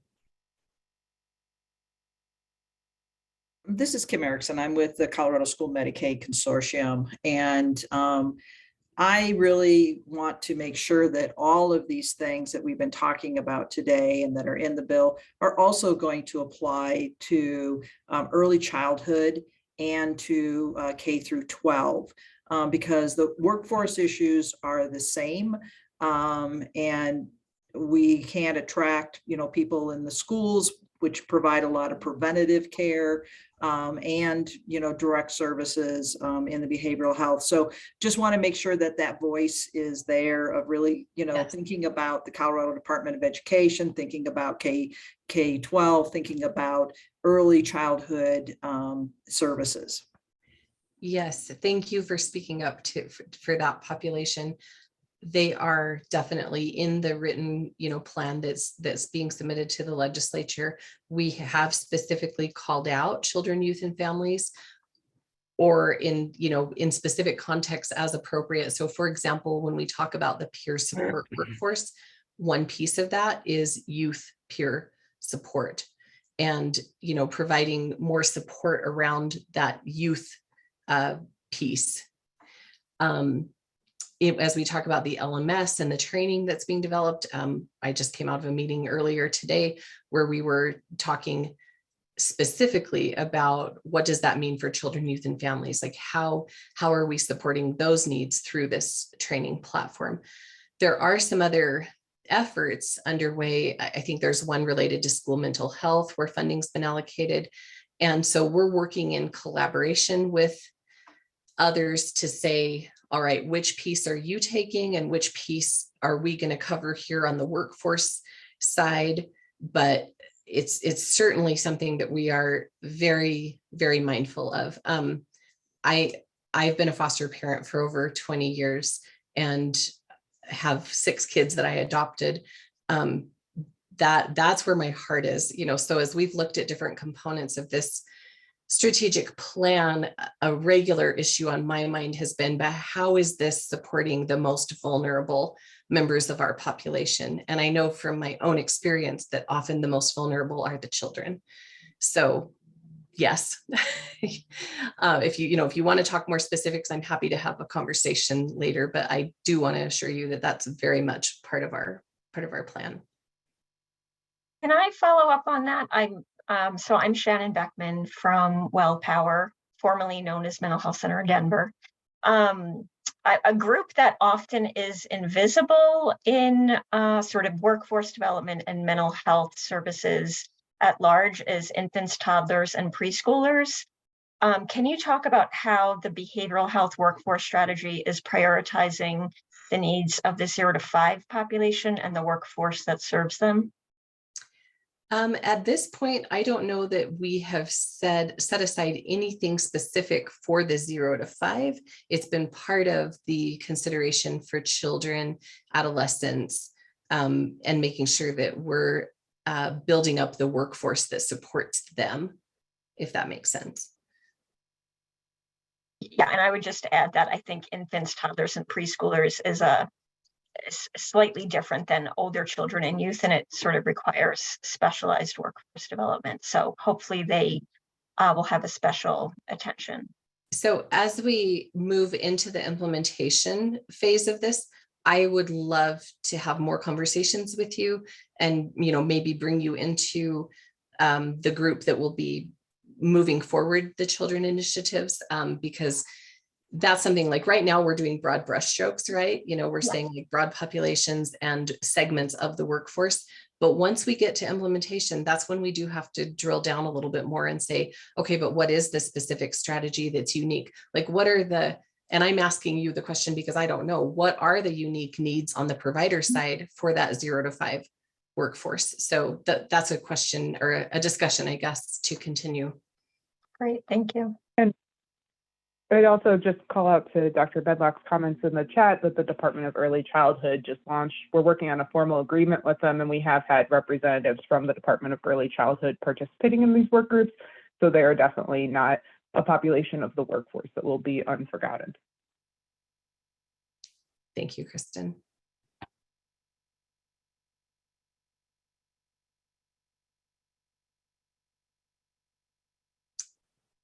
This is Kim Erickson. I'm with the Colorado School Medicaid Consortium, and I really want to make sure that all of these things that we've been talking about today and that are in the bill are also going to apply to early childhood and to K through 12, because the workforce issues are the same, and we can't attract, people in the schools, which provide a lot of preventative care, and direct services in the behavioral health. So just want to make sure that that voice is there of really,
Yes.
Thinking about the Colorado Department of Education, thinking about K-12, thinking about early childhood services.
Yes, thank you for speaking up for that population. They are definitely in the written, plan that's being submitted to the legislature. We have specifically called out children, youth, and families, or in specific contexts as appropriate. So for example, when we talk about the peer support workforce, one piece of that is youth peer support, and providing more support around that youth piece. As we talk about the LMS and the training that's being developed, I just came out of a meeting earlier today where we were talking specifically about what does that mean for children, youth, and families? Like how are we supporting those needs through this training platform? There are some other efforts underway. I think there's one related to school mental health where funding's been allocated. And so we're working in collaboration with others to say, all right, which piece are you taking and which piece are we going to cover here on the workforce side? But it's certainly something that we are very, very mindful of. I've been a foster parent for over 20 years and have 6 kids that I adopted. That's where my heart is, so as we've looked at different components of this strategic plan, a regular issue on my mind has been, but how is this supporting the most vulnerable members of our population? And I know from my own experience that often the most vulnerable are the children. So yes, if you want to talk more specifics, I'm happy to have a conversation later, but I do want to assure you that that's very much part of our plan.
Can I follow up on that? I'm Shannon Beckman from Well Power, formerly known as Mental Health Center of Denver. A group that often is invisible in sort of workforce development and mental health services at large is infants, toddlers, and preschoolers. Can you talk about how the behavioral health workforce strategy is prioritizing the needs of the 0 to 5 population and the workforce that serves them?
At this point, I don't know that we have set aside anything specific for the 0 to 5. It's been part of the consideration for children, adolescents, and making sure that we're building up the workforce that supports them, if that makes sense.
Yeah, and I would just add that I think infants, toddlers, and preschoolers is slightly different than older children and youth, and it sort of requires specialized workforce development. So hopefully they will have a special attention.
So as we move into the implementation phase of this, I would love to have more conversations with you and, maybe bring you into the group that will be moving forward the children initiatives, because that's something like right now we're doing broad brushstrokes, right? We're saying like broad populations and segments of the workforce. But once we get to implementation, that's when we do have to drill down a little bit more and say, okay, but what is the specific strategy that's unique? Like and I'm asking you the question because I don't know, what are the unique needs on the provider side for that 0 to 5 workforce? So that's a question or a discussion, I guess, to continue.
Great, thank you.
And I'd also just call out to Dr. Bedlock's comments in the chat that the Department of Early Childhood just launched. We're working on a formal agreement with them, and we have had representatives from the Department of Early Childhood participating in these work groups. So they are definitely not a population of the workforce that will be unforgotten.
Thank you, Kristen.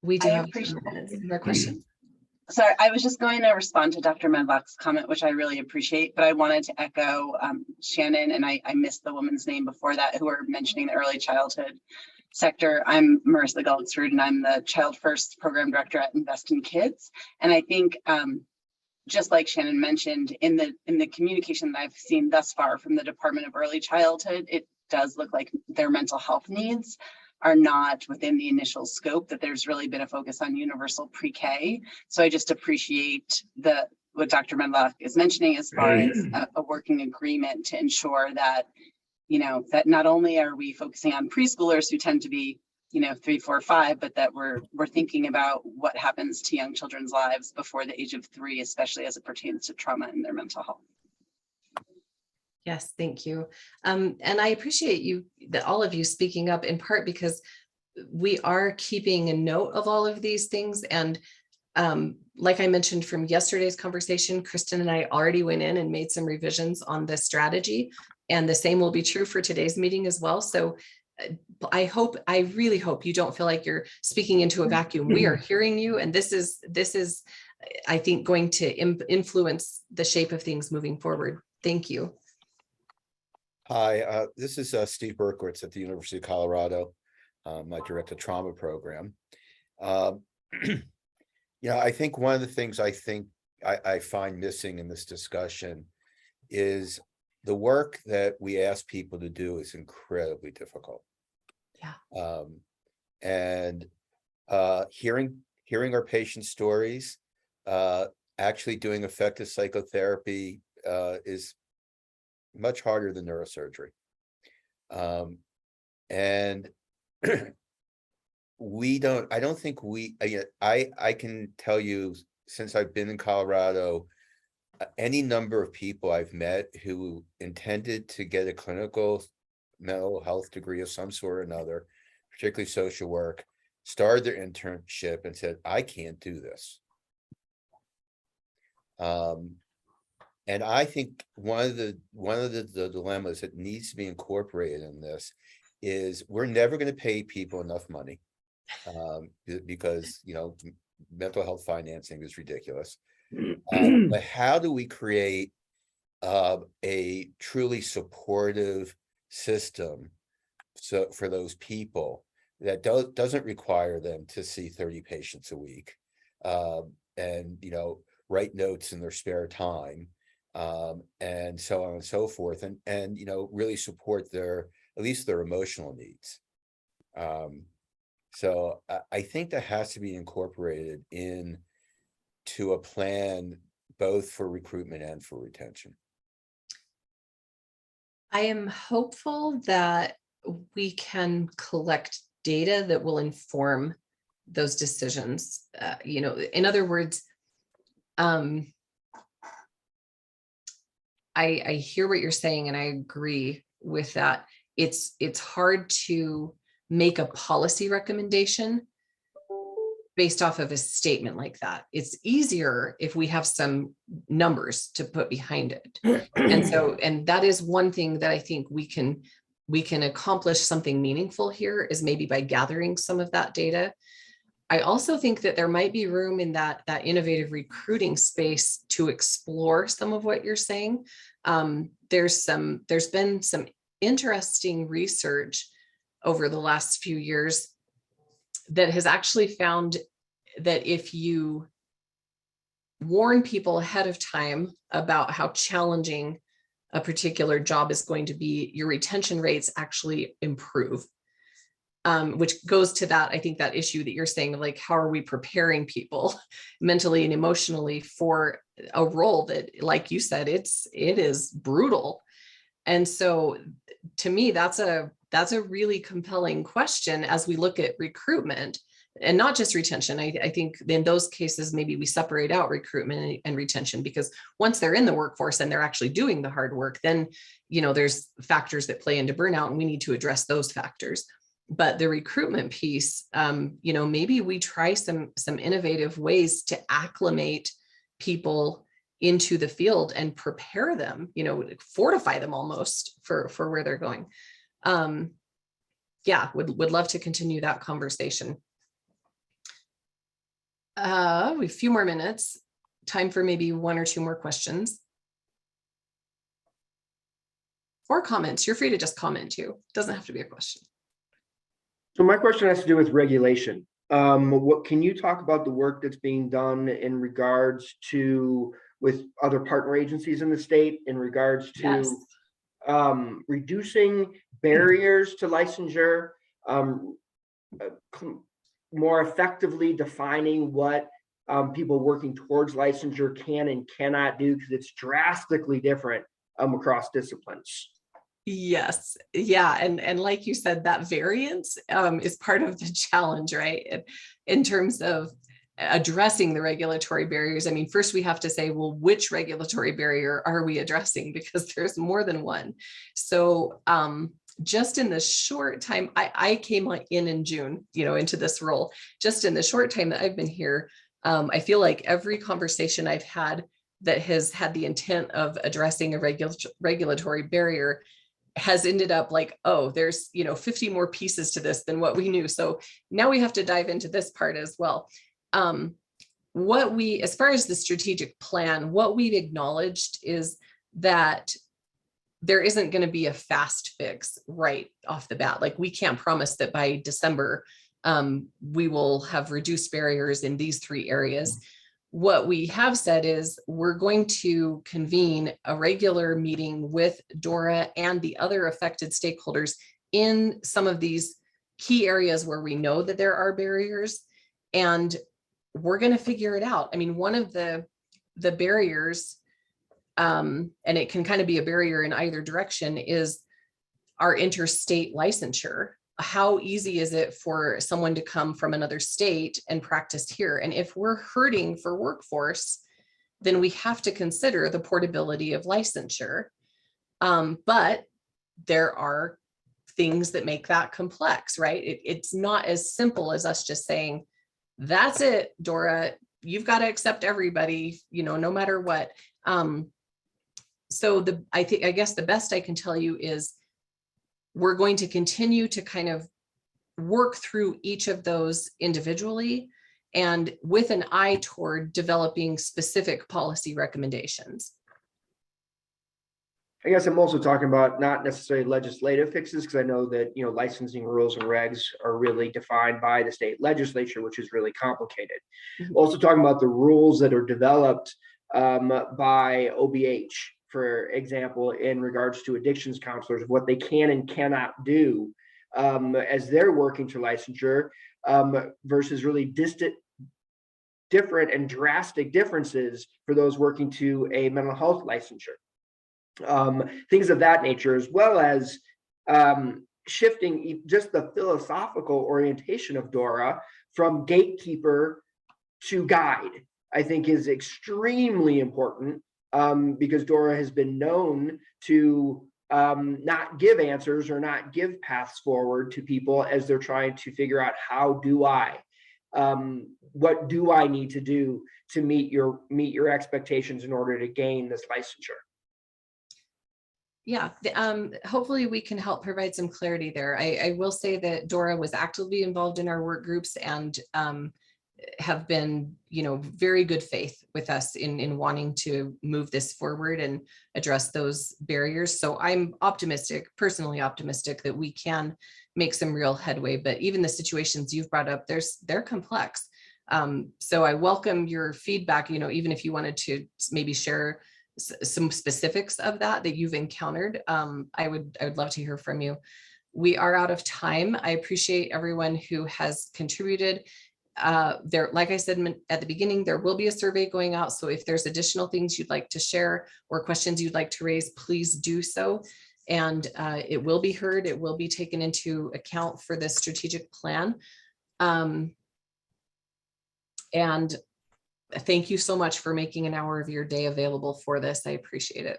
We do have more questions.
Sorry, I was just going to respond to Dr. Medlock's comment, which I really appreciate, but I wanted to echo Shannon, and I missed the woman's name before that, who were mentioning the early childhood sector. I'm Marissa Gullicksrud, and I'm the Child First Program Director at Invest in Kids. And I think just like Shannon mentioned, in the communication that I've seen thus far from the Department of Early Childhood, it does look like their mental health needs are not within the initial scope, that there's really been a focus on universal pre-K. So I just appreciate what Dr. Medlock is mentioning as far as a working agreement to ensure that, that not only are we focusing on preschoolers who tend to be, 3, 4, 5, but that we're thinking about what happens to young children's lives before the age of 3, especially as it pertains to trauma and their mental health.
Yes, thank you. And I appreciate all of you speaking up, in part because we are keeping a note of all of these things. And like I mentioned from yesterday's conversation, Kristen and I already went in and made some revisions on the strategy, and the same will be true for today's meeting as well. So I really hope you don't feel like you're speaking into a vacuum. We are hearing you, and this is, I think, going to influence the shape of things moving forward. Thank you.
Hi, this is Steve Berkowitz at the University of Colorado. I direct a trauma program. I think one of the things I find missing in this discussion is the work that we ask people to do is incredibly difficult.
Yeah.
And hearing our patient stories, actually doing effective psychotherapy is much harder than neurosurgery. And I don't think I can tell you, since I've been in Colorado, any number of people I've met who intended to get a clinical mental health degree of some sort or another, particularly social work, started their internship and said, I can't do this. And I think one of the dilemmas that needs to be incorporated in this is we're never going to pay people enough money, because, you know, mental health financing is ridiculous. But how do we create a truly supportive system for those people that doesn't require them to see 30 patients a week, and, you know, write notes in their spare time, and so on and so forth, and you know, really support at least their emotional needs. So I think that has to be incorporated into a plan, both for recruitment and for retention.
I am hopeful that we can collect data that will inform those decisions. You know, in other words, I hear what you're saying, and I agree with that. It's hard to make a policy recommendation based off of a statement like that. It's easier if we have some numbers to put behind it. And that is one thing that I think we can accomplish something meaningful here, is maybe by gathering some of that data. I also think that there might be room in that innovative recruiting space to explore some of what you're saying. There's been some interesting research over the last few years that has actually found that if you warn people ahead of time about how challenging a particular job is going to be, your retention rates actually improve. Which goes to that, I think, that issue that you're saying, like, how are we preparing people mentally and emotionally for a role that, like you said, it is brutal. And so to me, that's a really compelling question as we look at recruitment, and not just retention. I think in those cases, maybe we separate out recruitment and retention, because once they're in the workforce and they're actually doing the hard work, then, you know, there's factors that play into burnout, and we need to address those factors. But the recruitment piece, you know, maybe we try some innovative ways to acclimate people into the field and prepare them, you know, fortify them almost for where they're going. Yeah, would love to continue that conversation. We have a few more minutes, time for maybe one or two more questions. Or comments. You're free to just comment too. Doesn't have to be a question.
So my question has to do with regulation. What can you talk about the work that's being done in regards to with other partner agencies in the state in regards to reducing barriers to licensure, more effectively defining what people working towards licensure can and cannot do, because it's drastically different across disciplines.
Yes. Yeah. And like you said, that variance is part of the challenge, right? In terms of addressing the regulatory barriers. I mean, first we have to say, well, which regulatory barrier are we addressing? Because there's more than one. So just in the short time, I came in June, you know, into this role. Just in the short time that I've been here, I feel like every conversation I've had that has had the intent of addressing a regulatory barrier has ended up like, oh, there's, you know, 50 more pieces to this than what we knew. So now we have to dive into this part as well. As far as the strategic plan, what we've acknowledged is that there isn't going to be a fast fix right off the bat. Like, we can't promise that by December, we will have reduced barriers in these 3 areas. What we have said is we're going to convene a regular meeting with Dora and the other affected stakeholders in some of these key areas where we know that there are barriers, and we're going to figure it out. I mean, one of the barriers, and it can kind of be a barrier in either direction, is our interstate licensure. How easy is it for someone to come from another state and practice here? And if we're hurting for workforce, then we have to consider the portability of licensure. But there are things that make that complex, right? It's not as simple as us just saying, that's it, Dora, you've got to accept everybody, no matter what. So I guess the best I can tell you is we're going to continue to kind of work through each of those individually and with an eye toward developing specific policy recommendations.
I guess I'm also talking about not necessarily legislative fixes, because I know that, licensing rules and regs are really defined by the state legislature, which is really complicated.
Mhm.
Also talking about the rules that are developed by OBH, for example, in regards to addictions counselors, what they can and cannot do as they're working to licensure versus really different and drastic differences for those working to a mental health licensure. Things of that nature, as well as shifting just the philosophical orientation of Dora from gatekeeper to guide, I think is extremely important, because Dora has been known to not give answers or not give paths forward to people as they're trying to figure out what do I need to do to meet your expectations in order to gain this licensure.
Yeah, hopefully we can help provide some clarity there. I will say that Dora was actively involved in our work groups and have been, very good faith with us in wanting to move this forward and address those barriers. So I'm personally optimistic that we can make some real headway, but even the situations you've brought up, they're complex. So I welcome your feedback, even if you wanted to maybe share some specifics of that you've encountered. I would love to hear from you. We are out of time. I appreciate everyone who has contributed. Like I said at the beginning, there will be a survey going out. So if there's additional things you'd like to share or questions you'd like to raise, please do so. And it will be heard. It will be taken into account for the strategic plan. And thank you so much for making an hour of your day available for this. I appreciate it.